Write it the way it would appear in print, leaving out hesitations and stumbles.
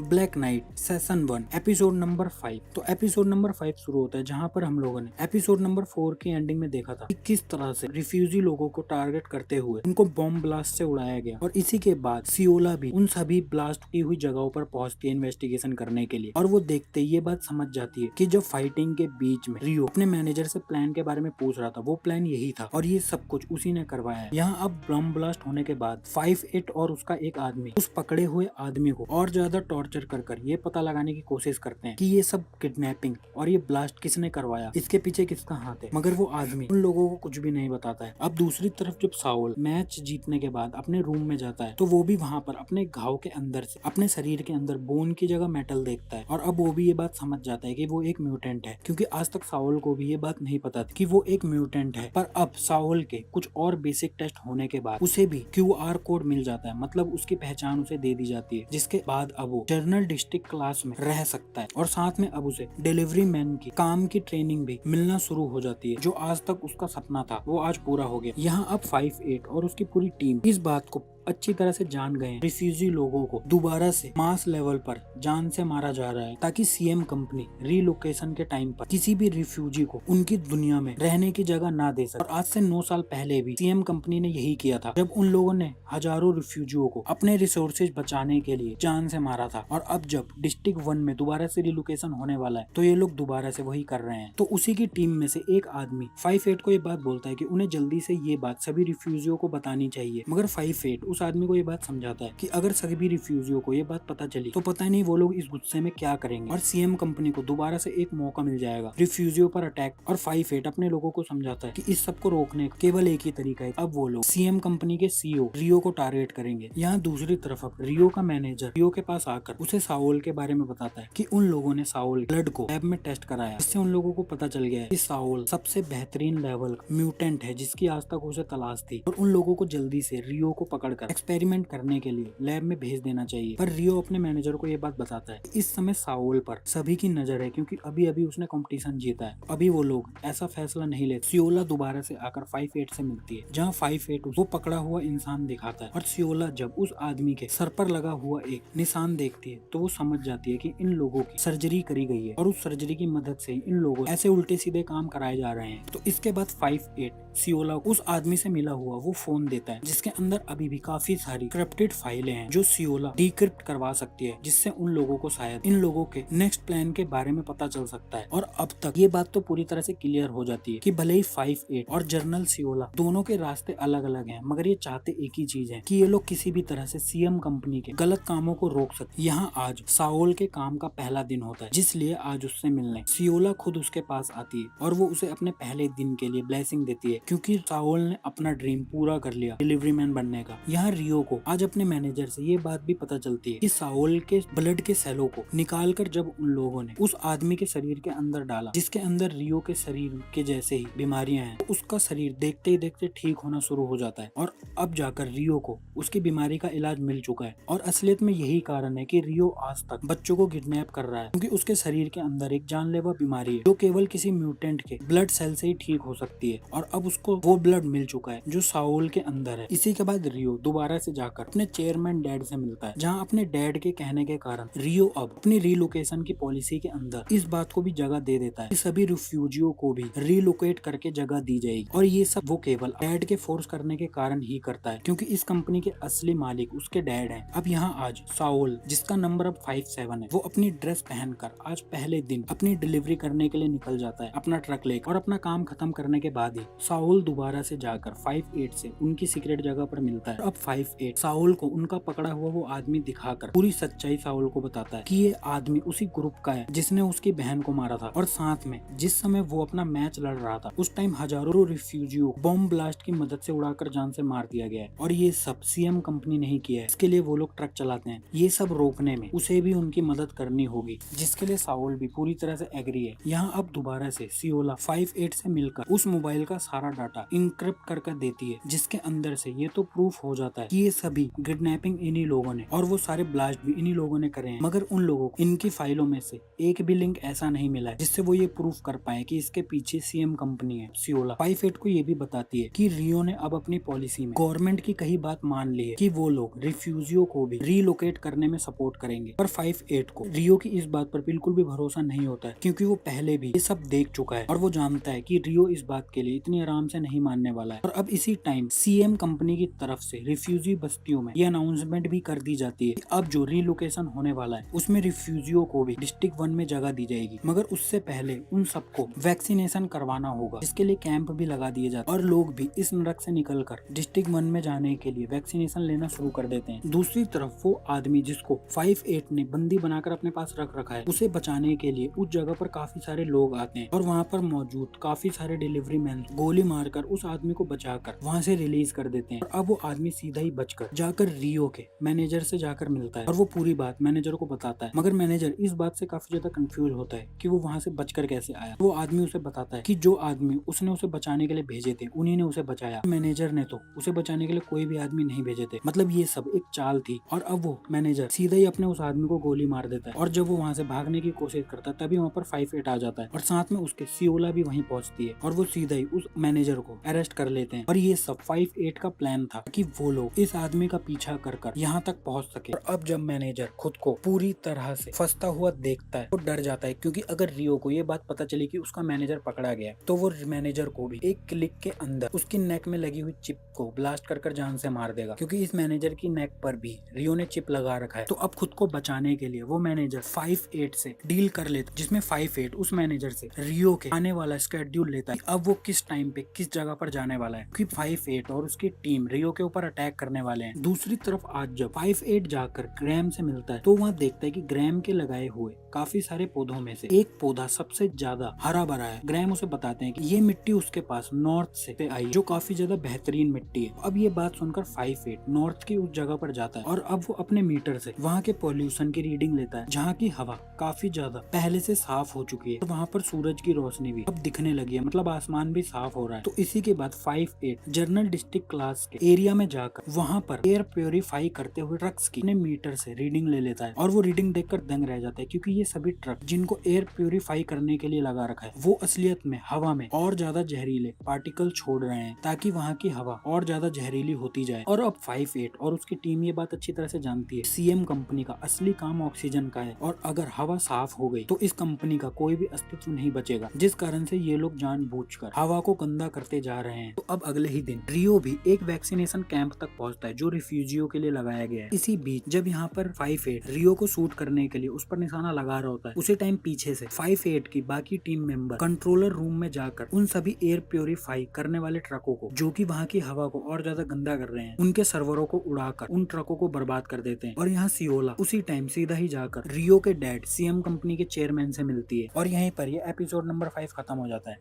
Black night session 1 episode number 5। तो episode number 5 शुरू होता है जहां पर हम लोगों ने एपिसोड नंबर 4 की एंडिंग में देखा था कि किस तरह से रिफ्यूजी लोगों को टारगेट करते हुए उनको बॉम्ब ब्लास्ट से उड़ाया गया। और इसी के बाद सियोला भी उन सभी ब्लास्ट की हुई जगहों पर पहुंचती है इन्वेस्टिगेशन करने के लिए। और वो देखते ही ये बात समझ जाती है कि जब फाइटिंग के बीच में रियो अपने मैनेजर से प्लान के बारे में पूछ रहा था, वो प्लान यही था और ये सब कुछ उसी ने करवाया है। यहाँ अब बम ब्लास्ट होने के बाद 5-8 और उसका एक आदमी उस पकड़े हुए आदमी को और ज्यादा टॉर्चर कर ये पता लगाने की कोशिश करते हैं कि ये सब किडनैपिंग और ये ब्लास्ट किसने करवाया, इसके पीछे किसका हाथ है। मगर वो आदमी उन लोगों को कुछ भी नहीं बताता है। अब दूसरी तरफ जब साउल मैच जीतने के बाद अपने रूम में जाता है तो वो भी वहाँ पर अपने घाव के अंदर से अपने शरीर के अंदर बोन की जगह मेटल देखता है। और अब वो भी ये बात समझ जाता है कि वो एक म्यूटेंट है, क्योंकि आज तक साउल को भी ये बात नहीं पता थी कि वो एक म्यूटेंट है। पर अब साउल के कुछ और बेसिक टेस्ट होने के बाद उसे भी QR कोड मिल जाता है, मतलब उसकी पहचान उसे दे दी जाती है, जिसके बाद अब वो जर्नल डिस्ट्रिक्ट क्लास में रह सकता है। और साथ में अब उसे डिलीवरी मैन की काम की ट्रेनिंग भी मिलना शुरू हो जाती है। जो आज तक उसका सपना था वो आज पूरा हो गया। यहाँ अब 5-8 और उसकी पूरी टीम इस बात को अच्छी तरह से जान गए हैं, रिफ्यूजी लोगों को दोबारा से मास लेवल पर जान से मारा जा रहा है, ताकि CM कंपनी रीलोकेशन के टाइम पर किसी भी रिफ्यूजी को उनकी दुनिया में रहने की जगह ना दे सके। और आज से 9 साल पहले भी CM कंपनी ने यही किया था, जब उन लोगों ने हजारों रिफ्यूजियों को अपने रिसोर्सेज बचाने के लिए जान से मारा था। और अब जब डिस्ट्रिक्ट 1 में दोबारा से रिलोकेशन होने वाला है तो ये लोग दोबारा से वही कर रहे हैं। तो उसी की टीम में से एक आदमी 5-8 को ये बात बोलता है कि उन्हें जल्दी से ये बात सभी रिफ्यूजियों को बतानी चाहिए। मगर 5-8 उस आदमी को ये बात समझाता है कि अगर सभी रिफ्यूजियों को ये बात पता चली तो पता नहीं वो लोग इस गुस्से में क्या करेंगे, और CM कंपनी को दोबारा से एक मौका मिल जाएगा रिफ्यूजियों पर अटैक। और 5-8 अपने लोगों को समझाता है कि इस सब को रोकने का केवल एक ही तरीका है, अब वो लोग CM कंपनी के CEO रियो को टारगेट करेंगे। यहाँ दूसरी तरफ अब रियो का मैनेजर रियो के पास आकर उसे साउल के बारे में बताता है कि उन लोगों ने साउल ब्लड को लैब में टेस्ट कराया, इससे उन लोगों को पता चल गया है कि साउल सबसे बेहतरीन लेवल का म्यूटेंट है जिसकी आज तक उसे तलाश थी। और उन लोगों को जल्दी से रियो को पकड़कर एक्सपेरिमेंट करने के लिए लैब में भेज देना चाहिए। पर रियो अपने मैनेजर को ये बात बताता है इस समय साउल पर सभी की नजर है, क्योंकि अभी अभी उसने कंपटीशन जीता है। अभी वो लोग ऐसा फैसला नहीं लेते। सियोला दोबारा से आकर 5-8 से मिलती है, जहाँ 5-8 वो पकड़ा हुआ इंसान दिखाता है। और सियोला जब उस आदमी के सर पर लगा हुआ एक निशान देखती है तो वो समझ जाती है कि इन लोगों की सर्जरी करी गई है, और उस सर्जरी की मदद से इन लोगों ऐसे उल्टे सीधे काम कराए जा रहे हैं। तो इसके बाद 5-8 सियोला उस आदमी से मिला हुआ वो फोन देता है, जिसके अंदर अभी भी काफी सारी क्रिप्टेड फाइलें हैं जो सियोला डिक्रिप्ट करवा सकती है, जिससे उन लोगों को शायद इन लोगों के नेक्स्ट प्लान के बारे में पता चल सकता है। और अब तक ये बात तो पूरी तरह से क्लियर हो जाती है कि भले ही 5-8 और जनरल सियोला दोनों के रास्ते अलग अलग हैं, मगर ये चाहते एक ही चीज है कि ये लोग किसी भी तरह से CM कंपनी के गलत कामों को रोक सके। यहाँ आज साउल के काम का पहला दिन होता है, जिसलिए आज उससे मिलने सियोला खुद उसके पास आती है और वो उसे अपने पहले दिन के लिए ब्लेसिंग देती है, क्योंकि साउल ने अपना ड्रीम पूरा कर लिया डिलीवरी मैन बनने का। यहाँ रियो को आज अपने मैनेजर से ये बात भी पता चलती है कि साउल के ब्लड के सेलों को निकालकर जब उन लोगों ने उस आदमी के शरीर के अंदर डाला, जिसके अंदर रियो के शरीर के जैसे ही बीमारियां हैं, तो उसका शरीर देखते ही देखते ठीक होना शुरू हो जाता है। और अब जाकर रियो को उसकी बीमारी का इलाज मिल चुका है। और असलियत में यही कारण है कि रियो आज तक बच्चों को किडनैप कर रहा है, क्योंकि उसके शरीर के अंदर एक जानलेवा बीमारी है जो केवल किसी म्यूटेंट के ब्लड सेल से ही ठीक हो सकती है। और अब उसको वो ब्लड मिल चुका है जो साउल के अंदर है। इसी के बाद रियो दोबारा से जाकर अपने चेयरमैन डैड से मिलता है, जहां अपने डैड के कहने के कारण रियो अब अपनी रीलोकेशन की पॉलिसी के अंदर इस बात को भी जगह दे देता है कि सभी रिफ्यूजियों को भी रीलोकेट करके जगह दी जाएगी। और ये सब वो केवल डैड के फोर्स करने के कारण ही करता है, क्योंकि इस कंपनी के असली मालिक उसके डैड हैं। अब यहाँ आज साउल, जिसका नंबर अब 5-7 है, वो अपनी ड्रेस पहनकर आज पहले दिन अपनी डिलीवरी करने के लिए निकल जाता है अपना ट्रक लेकर। और अपना काम खत्म करने के बाद ही साउल दोबारा से जाकर 5-8 से उनकी सीक्रेट जगह पर मिलता है। अब 5-8 साउल को उनका पकड़ा हुआ वो आदमी दिखाकर पूरी सच्चाई साउल को बताता है कि ये आदमी उसी ग्रुप का है जिसने उसकी बहन को मारा था। और साथ में जिस समय वो अपना मैच लड़ रहा था उस टाइम हजारों रिफ्यूजियों बॉम्ब ब्लास्ट की मदद से उड़ाकर जान से मार दिया गया है। और ये सब CM कंपनी नहीं किया है, इसके लिए वो लोग ट्रक चलाते हैं। ये सब रोकने में उसे भी उनकी मदद करनी होगी, जिसके लिए साउल भी पूरी तरह से एग्री है। यहाँ अब दोबारा से सियोला 5-8 से मिलकर उस मोबाइल का सारा डाटा इंक्रिप्ट करके देती है, जिसके अंदर से ये तो प्रूफ हो जाता बताता है कि ये सभी किडनैपिंग इन्हीं लोगों ने और वो सारे ब्लास्ट भी इन्हीं लोगों ने करे हैं, मगर उन लोगों को इनकी फाइलों में से एक भी लिंक ऐसा नहीं मिला है जिससे वो ये प्रूफ कर पाए कि इसके पीछे सीएम कंपनी है सियोला। 5-8 को ये भी बताती है कि रियो ने अब अपनी पॉलिसी में गवर्नमेंट की कही बात मान ली है कि वो लोग रिफ्यूजियों को भी रीलोकेट करने में सपोर्ट करेंगे। पर 5-8 को रियो की इस बात पर बिल्कुल भी भरोसा नहीं होता है, क्योंकि वो पहले भी ये सब देख चुका है और वो जानता है कि रियो इस बात के लिए इतनी आराम से नहीं मानने वाला है। और अब इसी टाइम सीएम कंपनी की तरफ से रिफ्यूजी बस्तियों में ये अनाउंसमेंट भी कर दी जाती है कि अब जो रीलोकेशन होने वाला है उसमें रिफ्यूजियों को भी डिस्ट्रिक्ट 1 में जगह दी जाएगी, मगर उससे पहले उन सबको वैक्सीनेशन करवाना होगा, जिसके लिए कैंप भी लगा दिए जाते हैं और लोग भी इस नरक से निकलकर डिस्ट्रिक्ट 1 में जाने के लिए वैक्सीनेशन लेना शुरू कर देते हैं। दूसरी तरफ वो आदमी जिसको 5-8 ने बंदी बनाकर अपने पास रख रखा है, उसे बचाने के लिए उस जगह पर काफी सारे लोग आते हैं और वहाँ पर मौजूद काफी सारे डिलीवरी मैन गोली मारकर उस आदमी को बचाकर वहाँ से रिलीज कर देते हैं। और अब वो आदमी सीधा ही बचकर जाकर रियो के मैनेजर से जाकर मिलता है और वो पूरी बात मैनेजर को बताता है, मगर मैनेजर इस बात से काफी ज्यादा कंफ्यूज होता है कि वो वहाँ से बचकर कैसे आया। वो आदमी उसे बताता है कि जो आदमी उसने उसे बचाने के लिए भेजे थे उन्हीं ने उसे बचाया, मैनेजर ने तो उसे बचाने के लिए कोई भी आदमी नहीं भेजे थे, मतलब ये सब एक चाल थी। और अब वो मैनेजर सीधा ही अपने उस आदमी को गोली मार देता है और जब वो वहाँ से भागने की कोशिश करता है तभी वहाँ पर 5-8 आ जाता है और साथ में उसके सियोला भी वहीं पहुंचती है और वो सीधा ही उस मैनेजर को अरेस्ट कर लेते हैं। और ये सब 5-8 का प्लान था कि वो लोग इस आदमी का पीछा कर यहाँ तक पहुंच सके। और अब जब मैनेजर खुद को पूरी तरह से फंसता हुआ देखता है वो डर जाता है, क्योंकि अगर रियो को ये बात पता चली कि उसका मैनेजर पकड़ा गया तो वो मैनेजर को भी एक क्लिक के अंदर उसकी नेक में लगी हुई चिप को ब्लास्ट कर जान से मार देगा, क्योंकि इस मैनेजर की नेक पर भी रियो ने चिप लगा रखा है। तो अब खुद को बचाने के लिए वो मैनेजर 5-8 से डील कर लेता, जिसमें 5-8 उस मैनेजर से रियो के आने वाला स्केड्यूल लेता है, अब वो किस टाइम पे किस जगह पर जाने वाला है, क्योंकि 5-8 और उसकी टीम रियो के ऊपर अटैक करने वाले हैं। दूसरी तरफ आज जब 5-8 जाकर ग्रैम से मिलता है तो वहाँ देखता है कि ग्रैम के लगाए हुए काफी सारे पौधों में से एक पौधा सबसे ज्यादा हरा भरा है। ग्रैम उसे बताते हैं कि ये मिट्टी उसके पास नॉर्थ से आई, जो काफी ज्यादा बेहतरीन मिट्टी है। अब ये बात सुनकर 5-8 नॉर्थ की उस जगह पर जाता है और अब वो अपने मीटर से वहाँ के पोल्यूशन की रीडिंग लेता है, जहाँ की हवा काफी ज्यादा पहले से साफ हो चुकी है और वहाँ पर सूरज की रोशनी भी अब दिखने लगी है, मतलब आसमान भी साफ हो रहा है। तो इसी के बाद 5-8 जर्नल डिस्ट्रिक्ट क्लास के एरिया में जाकर वहाँ पर एयर प्योरीफाई करते हुए ट्रक्स की अपने मीटर से रीडिंग ले लेता है और वो रीडिंग देखकर दंग रह जाता है, क्योंकि ये सभी ट्रक जिनको एयर प्योरीफाई करने के लिए लगा रखा है वो असलियत में हवा में और ज्यादा जहरीले पार्टिकल छोड़ रहे हैं ताकि वहाँ की हवा और ज्यादा जहरीली होती जाए। और अब 5-8 और उसकी टीम ये बात अच्छी तरह से जानती है, सीएम कंपनी का असली काम ऑक्सीजन का है और अगर हवा साफ हो गई तो इस कंपनी का कोई भी अस्तित्व नहीं बचेगा, जिस कारण से ये लोग जानबूझकर हवा को गंदा करते जा रहे हैं। तो अब अगले ही दिन रियो भी एक वैक्सीनेशन कैंप तक पहुंचता है जो रिफ्यूजियों के लिए लगाया गया है। इसी बीच जब यहाँ पर 5-8 रियो को शूट करने के लिए उस पर निशाना लगा रहा होता है, उसी टाइम पीछे से 5-8 की बाकी टीम मेंबर कंट्रोलर रूम में जाकर उन सभी एयर प्योरीफाई करने वाले ट्रकों को जो कि वहाँ की हवा को और ज्यादा गंदा कर रहे हैं, उनके सर्वरों को उड़ाकर उन ट्रकों को बर्बाद कर देते हैं। और यहाँ सियोला उसी टाइम सीधा ही जाकर रियो के डैड सीएम कंपनी के चेयरमैन से मिलती है और यहीं पर ये एपिसोड नंबर 5 खत्म हो जाता है।